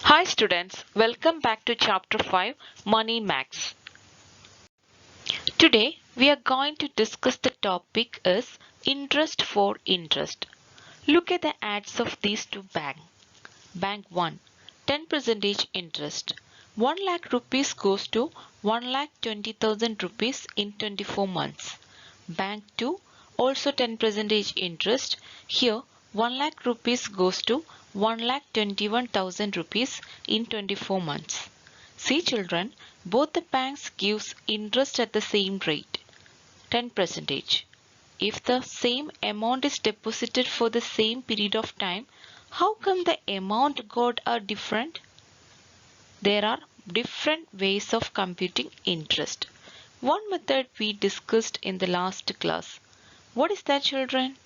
Hi students, welcome back to Chapter 5 Money Max. Today we are going to discuss the topic is interest for interest. Look at the ads of these two banks. Bank 1 10% interest. 1 lakh rupees goes to 1 lakh 20,000 rupees in 24 months. Bank 2 also 10% interest. Here 1 lakh rupees goes to 1 lakh 21,000 rupees in 24 months. See children, both the banks gives interest at the same rate, 10%. If the same amount is deposited for the same period of time, how come the amount got are different? There are different ways of computing interest. One method we discussed in the last class. What is that children?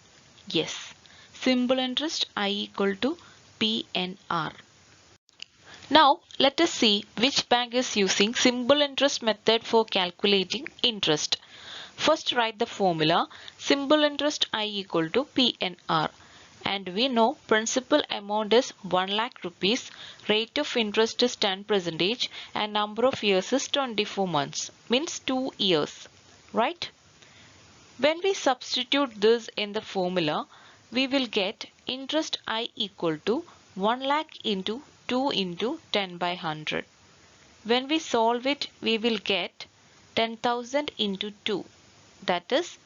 Yes, simple interest I equal to PNR. Now let us see which bank is using simple interest method for calculating interest. First write the formula simple interest I equal to PNR, and we know principal amount is 1 lakh rupees, rate of interest is 10% and number of years is 24 months, means 2 years, right? When we substitute this in the formula, we will get interest I equal to 1 lakh into 2 into 10 by 100. When we solve it, we will get 10,000 into 2, that is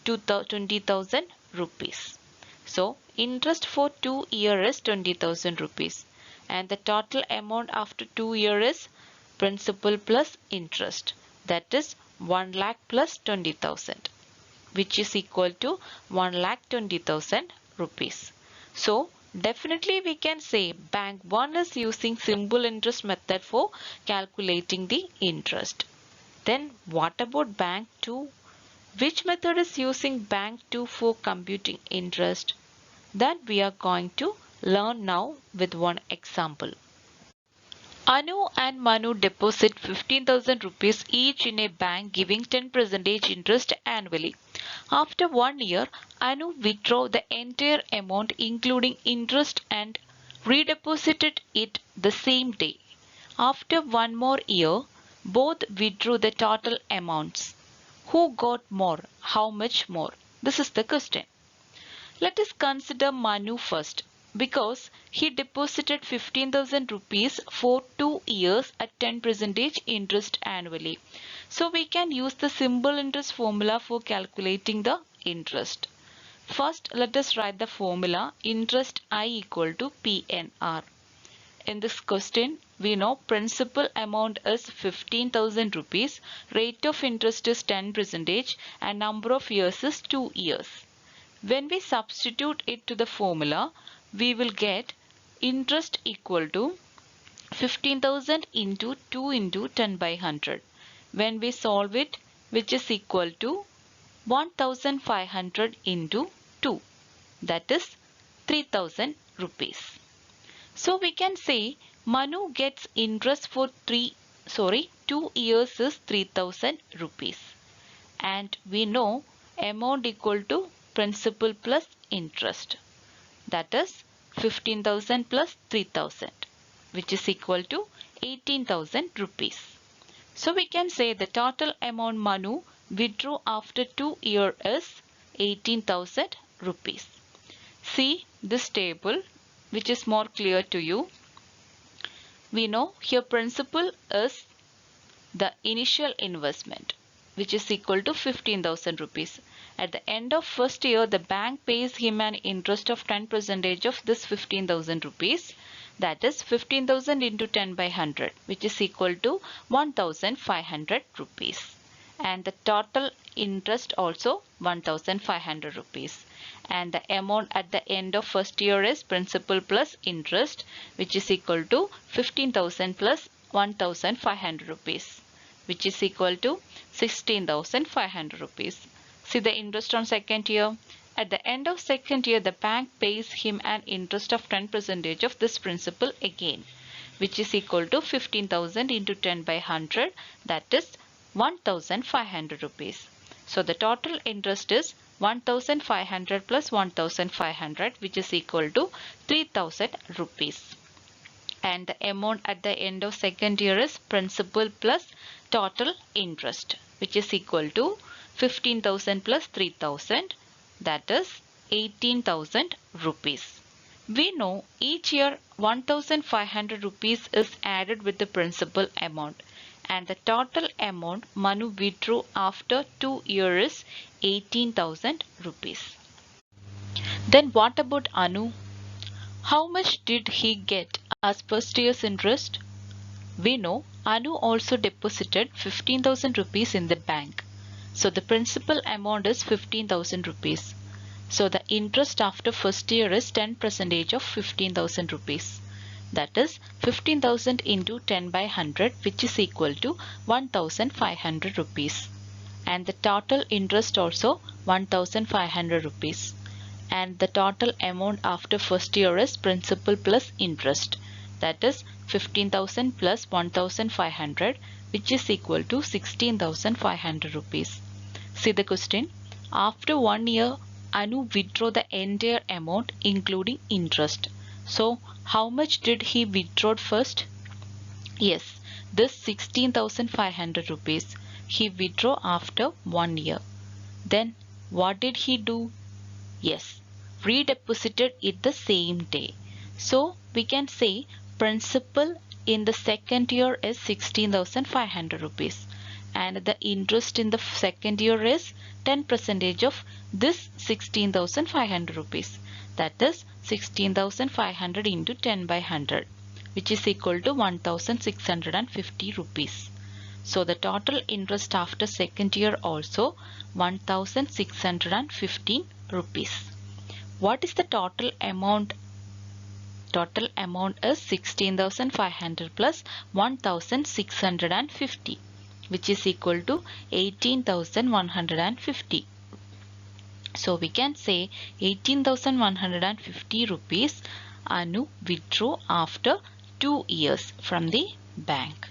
20,000 rupees. So interest for 2 years is 20,000 rupees, and the total amount after 2 years is principal plus interest, that is 1 lakh plus 20,000, which is equal to 1 lakh 20,000 rupees. So definitely we can say bank 1 is using simple interest method for calculating the interest. Then what about bank 2? Which method is using bank 2 for computing interest? That we are going to learn now with one example. Anu and Manu deposit 15,000 rupees each in a bank giving 10% interest annually. After 1 year, Anu withdrew the entire amount including interest and redeposited it the same day. After 1 more year, both withdrew the total amounts. Who got more? How much more? This is the question. Let us consider Manu first, because he deposited 15,000 rupees for 2 years at 10% interest annually. So we can use the simple interest formula for calculating the interest. First, let us write the formula interest I equal to PNR. In this question, we know principal amount is 15,000 rupees, rate of interest is 10% and number of years is 2 years. When we substitute it to the formula, we will get interest equal to 15,000 into 2 into 10 by 100. When we solve it, which is equal to 1,500 into 2, that is 3,000 rupees. So we can say Manu gets interest for 2 years is 3,000 rupees. And we know amount equal to principal plus interest, that is 15,000 plus 3,000, which is equal to 18,000 rupees. So we can say the total amount Manu withdrew after 2 years is 18,000 rupees. See this table, which is more clear to you. We know here principal is the initial investment, which is equal to 15,000 rupees. At the end of first year, the bank pays him an interest of 10% of this 15,000 rupees. That is 15,000 into 10 by 100, which is equal to 1,500 rupees. And the total interest also 1,500 rupees. And the amount at the end of first year is principal plus interest, which is equal to 15,000 plus 1,500 rupees, which is equal to 16,500 rupees. See the interest on second year. At the end of second year, the bank pays him an interest of 10% of this principal again, which is equal to 15,000 into 10 by 100, that is 1,500 rupees. So the total interest is 1,500 plus 1,500, which is equal to 3,000 rupees. and the amount at the end of second year is principal plus total interest, which is equal to 15,000 plus 3,000, that is 18,000 rupees. We know each year 1,500 rupees is added with the principal amount, and the total amount Manu withdrew after 2 years is 18,000 rupees. Then what about Anu? How much did he get as first year's interest? We know Anu also deposited 15,000 rupees in the bank. So the principal amount is 15,000 rupees. So the interest after first year is 10% of 15,000 rupees. That is 15,000 into 10 by 100, which is equal to 1,500 rupees. And the total interest also 1,500 rupees. And the total amount after first year is principal plus interest, that is 15,000 plus 1,500, which is equal to 16,500 rupees. See the question. After 1 year, Anu withdrew the entire amount including interest. So how much did he withdraw first? Yes, this 16,500 rupees he withdrew after 1 year. Then what did he do? Yes, redeposited it the same day. So we can say principal in the second year is 16,500 rupees, and the interest in the second year is 10% of this 16,500 rupees. That is 16,500 into 10 by 100, which is equal to 1,650 rupees. So the total interest after second year also 1,615 rupees. What is the total amount? Total amount is 16,500 plus 1,650, which is equal to 18,150. So we can say 18,150 rupees Anu withdrew after 2 years from the bank.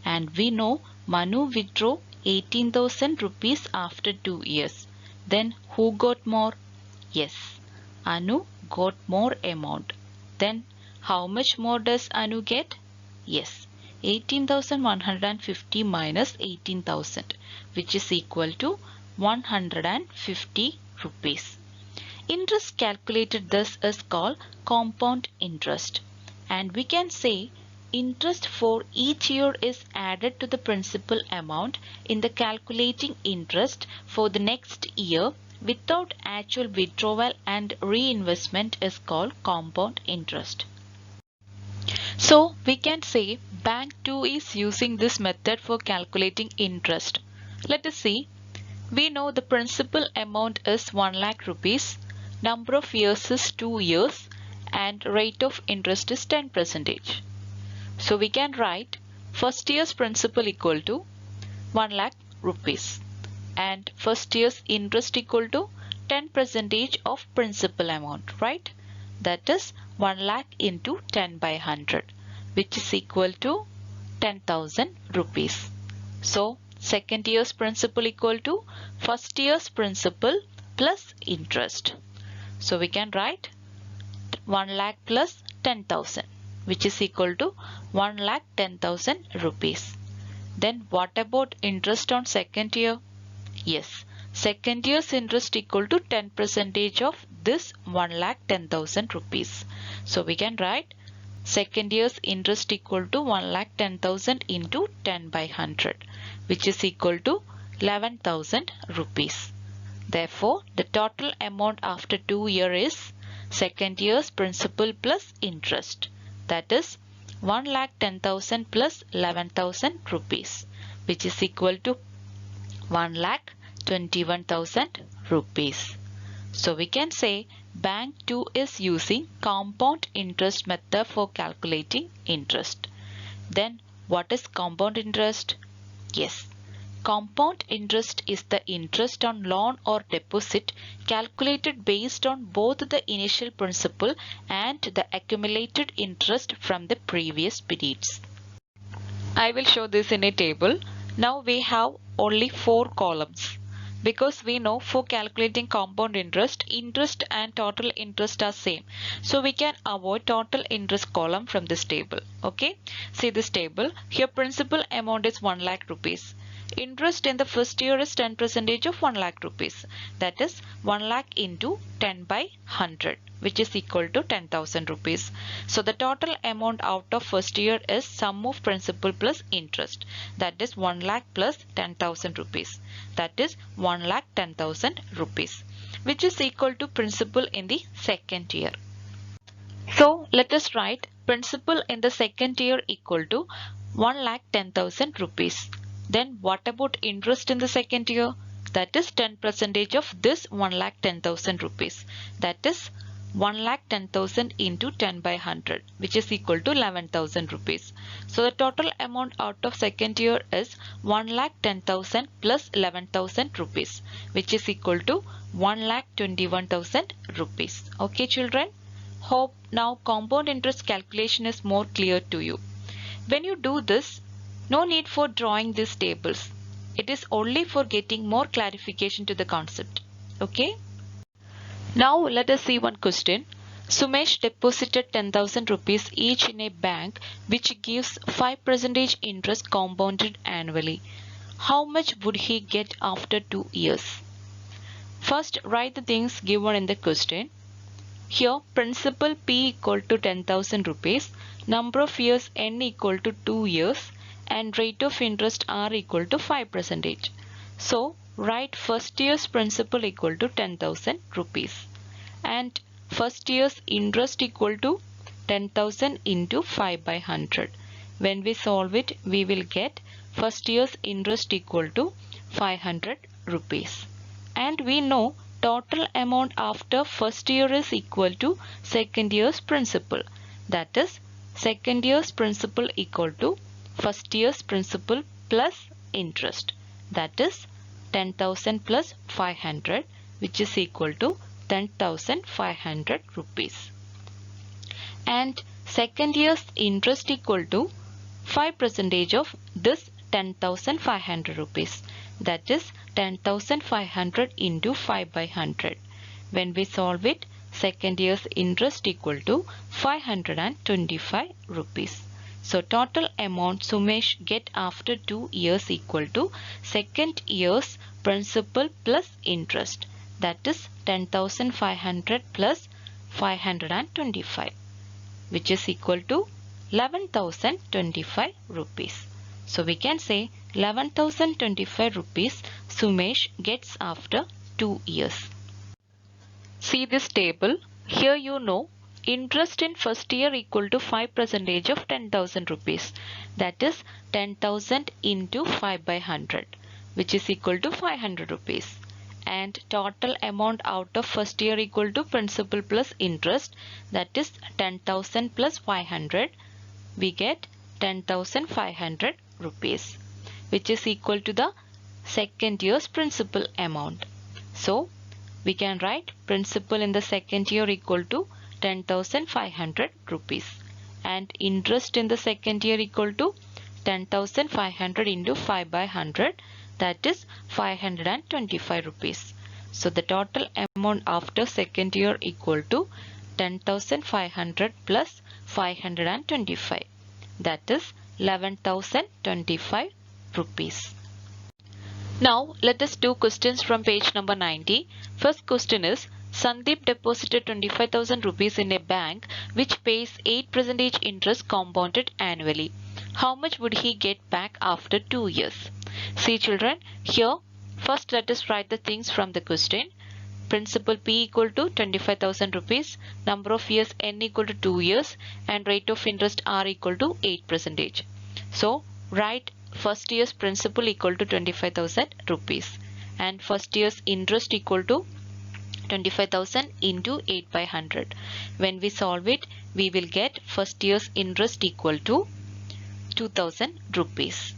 And we know Manu withdrew 18,000 rupees after 2 years. Then who got more? Yes, Anu got more amount. Then how much more does Anu get? Yes, 18,150 minus 18,000, which is equal to 150 rupees. Interest calculated thus is called compound interest, and we can say interest for each year is added to the principal amount in the calculating interest for the next year without actual withdrawal and reinvestment is called compound interest. So we can say bank 2 is using this method for calculating interest. Let us see. We know the principal amount is 1 lakh rupees, number of years is 2 years, and rate of interest is 10%. So we can write first year's principal equal to 1 lakh rupees and first year's interest equal to 10% of principal amount, right? That is 1 lakh into 10 by 100, which is equal to 10,000 rupees. So second year's principal equal to first year's principal plus interest. So we can write 1 lakh plus 10,000, which is equal to 1,10,000 rupees. Then what about interest on second year? Yes, second year's interest equal to 10% of this 1,10,000 rupees. So we can write second year's interest equal to 1,10,000 into 10 by 100, which is equal to 11,000 rupees. Therefore, the total amount after 2 years is second year's principal plus interest. That is 1,10,000 plus 11,000 rupees, which is equal to 1,21,000 rupees. So we can say bank 2 is using compound interest method for calculating interest. Then what is compound interest? Yes, compound interest is the interest on loan or deposit calculated based on both the initial principal and the accumulated interest from the previous periods. I will show this in a table. Now we have only 4 columns. because we know for calculating compound interest, interest and total interest are same. So we can avoid total interest column from this table. Okay. See this table. Here principal amount is 1 lakh rupees. Interest in the first year is 10% of 1 lakh rupees. That is 1 lakh into 10 by 100, which is equal to 10,000 rupees. So the total amount out of first year is sum of principal plus interest. That is 1 lakh plus 10,000 rupees. That is 1 lakh 10,000 rupees, which is equal to principal in the second year. So let us write principal in the second year equal to 1 lakh 10,000 rupees. Then what about interest in the second year? That is 10% of this 1 lakh 10,000 rupees. That is 1 lakh 10,000 into 10 by 100, which is equal to 11,000 rupees. So the total amount out of second year is 1 lakh 10,000 plus 11,000 rupees, which is equal to 1 lakh 21,000 rupees. Okay children? Hope now compound interest calculation is more clear to you. When you do this, no need for drawing these tables. It is only for getting more clarification to the concept. Okay? Now let us see one question. Sumesh deposited 10,000 rupees each in a bank which gives 5% interest compounded annually. How much would he get after 2 years? First write the things given in the question. Here principal P equal to 10,000 rupees, number of years N equal to 2 years, and rate of interest R equal to 5%. So write first year's principal equal to 10,000 rupees and first year's interest equal to 10,000 into 5 by 100. When we solve it, we will get first year's interest equal to 500 rupees. And we know total amount after first year is equal to second year's principal. That is second year's principal equal to first year's principal plus interest. That is 10,000 plus 500, which is equal to 10,500 rupees. And second year's interest equal to 5% of this 10,500 rupees. That is 10,500 into 5 by 100. When we solve it, second year's interest equal to 525 rupees. So total amount Sumesh get after 2 years equal to second year's principal plus interest. That is 10,500 plus 525, which is equal to 11,025 rupees. So we can say 11,025 rupees Sumesh gets after 2 years. See this table. Here you know interest in first year equal to 5% of 10,000 rupees. That is 10,000 into 5 by 100, which is equal to 500 rupees. And total amount out of first year equal to principal plus interest. That is 10,000 plus 500. We get 10,500 rupees, which is equal to the second year's principal amount. So we can write principal in the second year equal to 10,500 rupees and interest in the second year equal to 10,500 into 5 by 100, that is 525 rupees. So the total amount after second year equal to 10,500 plus 525, that is 11,025 rupees. Now let us do questions from page number 90. First question is, Sandeep deposited 25,000 rupees in a bank which pays 8% interest compounded annually. How much would he get back after 2 years? See children, here first let us write the things from the question. Principal P equal to 25,000 rupees, number of years N equal to 2 years, and rate of interest R equal to 8%. So write first year's principal equal to 25,000 rupees and first year's interest equal to 25,000 into 8 by 100. When we solve it, we will get first year's interest equal to 2,000 rupees.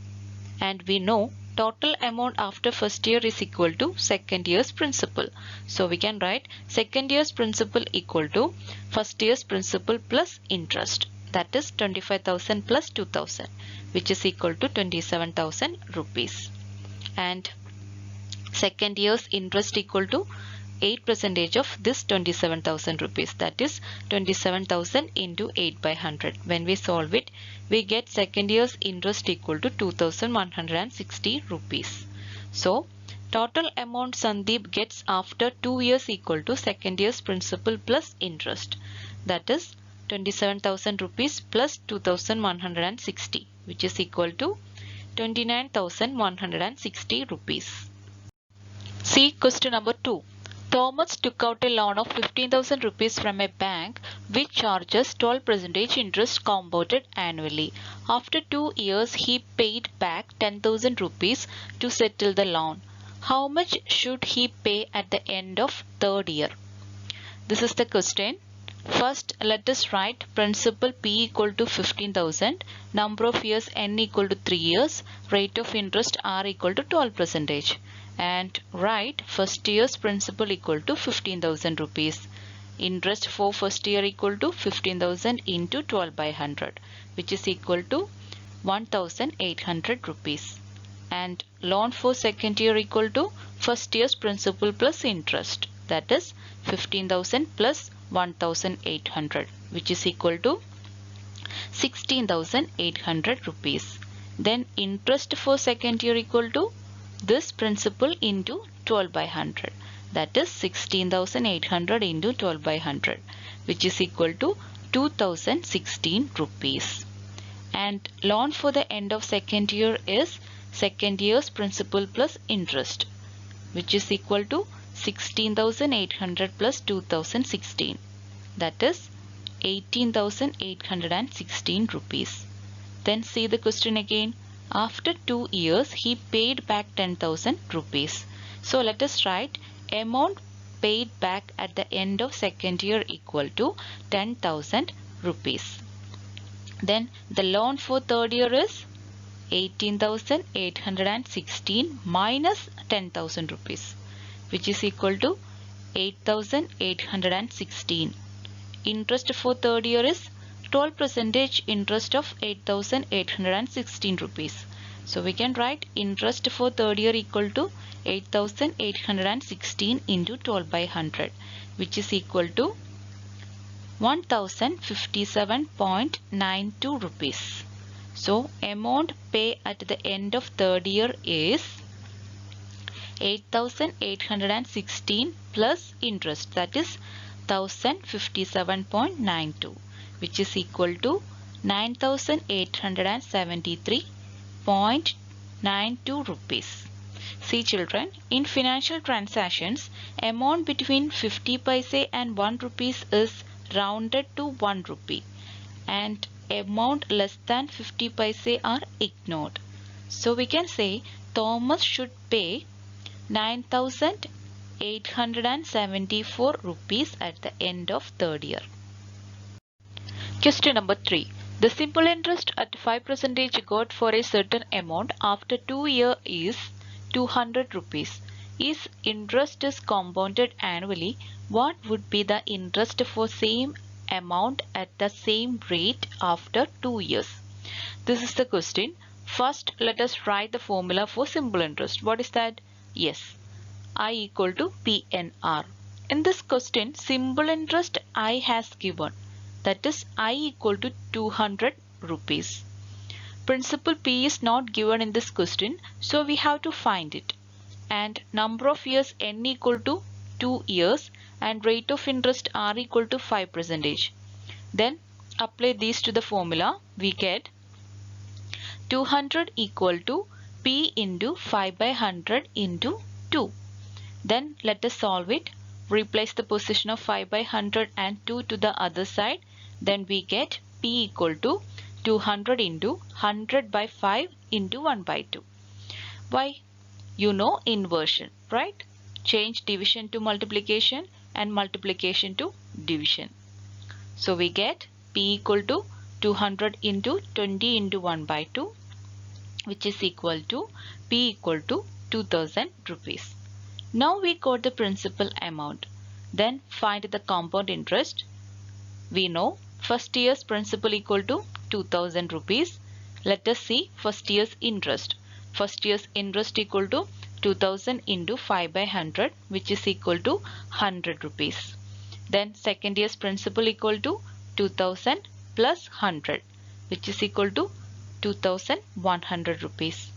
And we know total amount after first year is equal to second year's principal. So we can write second year's principal equal to first year's principal plus interest. That is 25,000 plus 2,000, which is equal to 27,000 rupees. And Second year's interest equal to 8% of this 27,000 rupees, that is 27,000 into 8 by 100. When we solve it, we get second year's interest equal to 2,160 rupees. So total amount Sandeep gets after 2 years equal to second year's principal plus interest, that is 27,000 rupees plus 2,160, which is equal to 29,160 rupees. See question number 2. Thomas took out a loan of 15,000 rupees from a bank which charges 12% interest compounded annually. After 2 years, he paid back 10,000 rupees to settle the loan. How much should he pay at the end of third year? This is the question. First, let us write principal P equal to 15,000, number of years N equal to 3 years, rate of interest R equal to 12%. And write first year's principal equal to 15,000 rupees. Interest for first year equal to 15,000 into 12 by 100, which is equal to 1,800 rupees. And loan for second year equal to first year's principal plus interest, that is 15,000 plus 1,800, which is equal to 16,800 rupees. Then interest for second year equal to this principal into 12 by 100, that is 16,800 into 12 by 100, which is equal to 2,016 rupees. And loan for the end of second year is second year's principal plus interest, which is equal to 16,800 plus 2,016, that is 18,816 rupees. Then see the question again. After 2 years, he paid back 10,000 rupees. So let us write amount paid back at the end of second year equal to 10,000 rupees. Then the loan for third year is 18,816 minus 10,000 rupees, which is equal to 8,816. Interest for third year is 12% interest of 8,816 rupees. So we can write interest for third year equal to 8,816 into 12 by 100, which is equal to 1,057.92 rupees. So amount pay at the end of third year is 8,816 plus interest, that is 1,057.92, which is equal to 9,873.92 rupees. See children, in financial transactions, amount between 50 paise and 1 rupees is rounded to 1 rupee, and amount less than 50 paise are ignored. So we can say Thomas should pay 9,874 rupees at the end of third year. Question number 3. The simple interest at 5% got for a certain amount after 2 years is 200 rupees. If interest is compounded annually, what would be the interest for same amount at the same rate after 2 years? This is the question. First, let us write the formula for simple interest. What is that? Yes, I equal to PNR. In this question, simple interest I has given, that is I equal to 200 rupees. Principal P is not given in this question, so we have to find it. And number of years N equal to 2 years and rate of interest R equal to 5%. Then apply these to the formula. We get 200 equal to P into 5 by 100 into 2. Then let us solve it. Replace the position of 5 by 100 and 2 to the other side. Then we get P equal to 200 into 100 by 5 into 1 by 2. Why? You know inversion, right? Change division to multiplication and multiplication to division. So we get P equal to 200 into 20 into 1 by 2, which is equal to P equal to 2,000 rupees. Now we got the principal amount. Then find the compound interest. We know first year's principal equal to 2,000 rupees. Let us see first year's interest. First year's interest equal to 2000 into 5 by 100, which is equal to 100 rupees. Then second year's principal equal to 2000 plus 100, which is equal to 2100 rupees.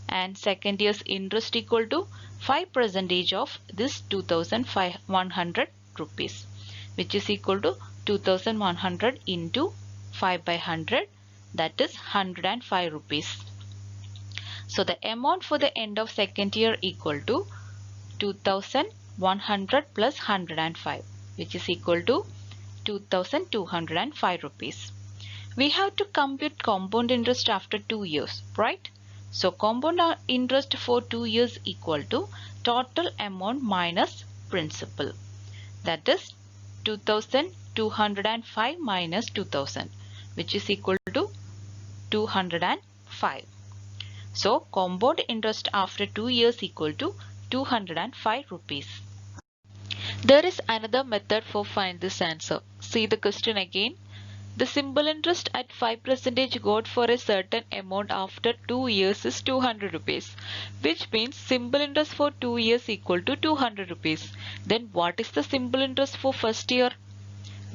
And second year's interest equal to 5% of this 2100 rupees, which is equal to 2100 into 5 by 100, that is 105 rupees. So the amount for the end of second year equal to 2100 plus 105, which is equal to 2205 rupees. We have to compute compound interest after 2 years, right? So compound interest for 2 years equal to total amount minus principal. That is 2205 minus 2000, which is equal to 205. So compound interest after 2 years equal to 205 rupees. There is another method for find this answer. See the question again. The simple interest at 5% got for a certain amount after 2 years is 200 rupees, which means simple interest for 2 years equal to 200 rupees. Then what is the simple interest for first year?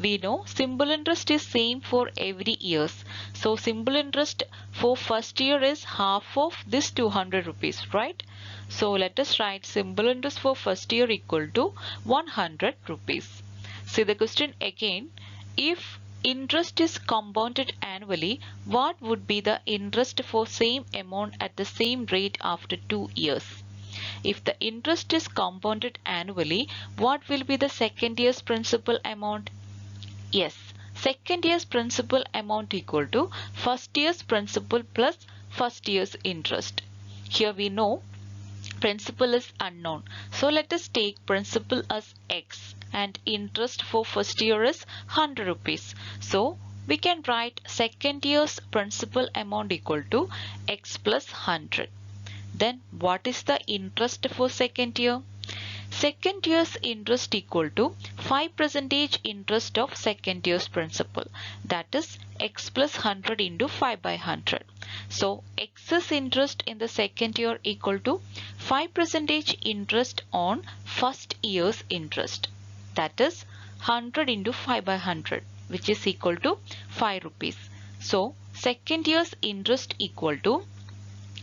We know simple interest is same for every years. So simple interest for first year is half of this 200 rupees, right? So let us write simple interest for first year equal to 100 rupees. See the question again. If interest is compounded annually, what would be the interest for same amount at the same rate after 2 years? If the interest is compounded annually, what will be the second year's principal amount? Yes, second year's principal amount equal to first year's principal plus first year's interest. Here we know principal is unknown. So let us take principal as X and interest for first year is 100 rupees. So we can write second year's principal amount equal to X plus 100. Then what is the interest for second year? Second year's interest equal to 5% interest of second year's principal, that is X plus 100 into 5 by 100. So excess interest in the second year equal to 5% interest on first year's interest, that is 100 into 5 by 100, which is equal to 5 rupees. So second year's interest equal to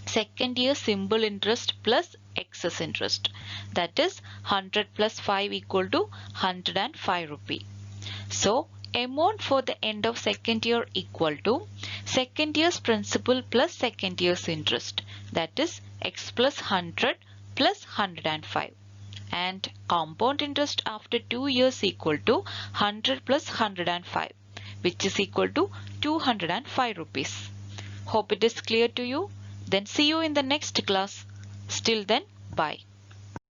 second year simple interest plus excess interest, that is 100 plus 5 equal to 105 rupee. So amount for the end of second year equal to second year's principal plus second year's interest, that is X plus 100 plus 105, and compound interest after 2 years equal to 100 plus 105, which is equal to 205 rupees. Hope it is clear to you. Then see you in the next class. Till then, bye.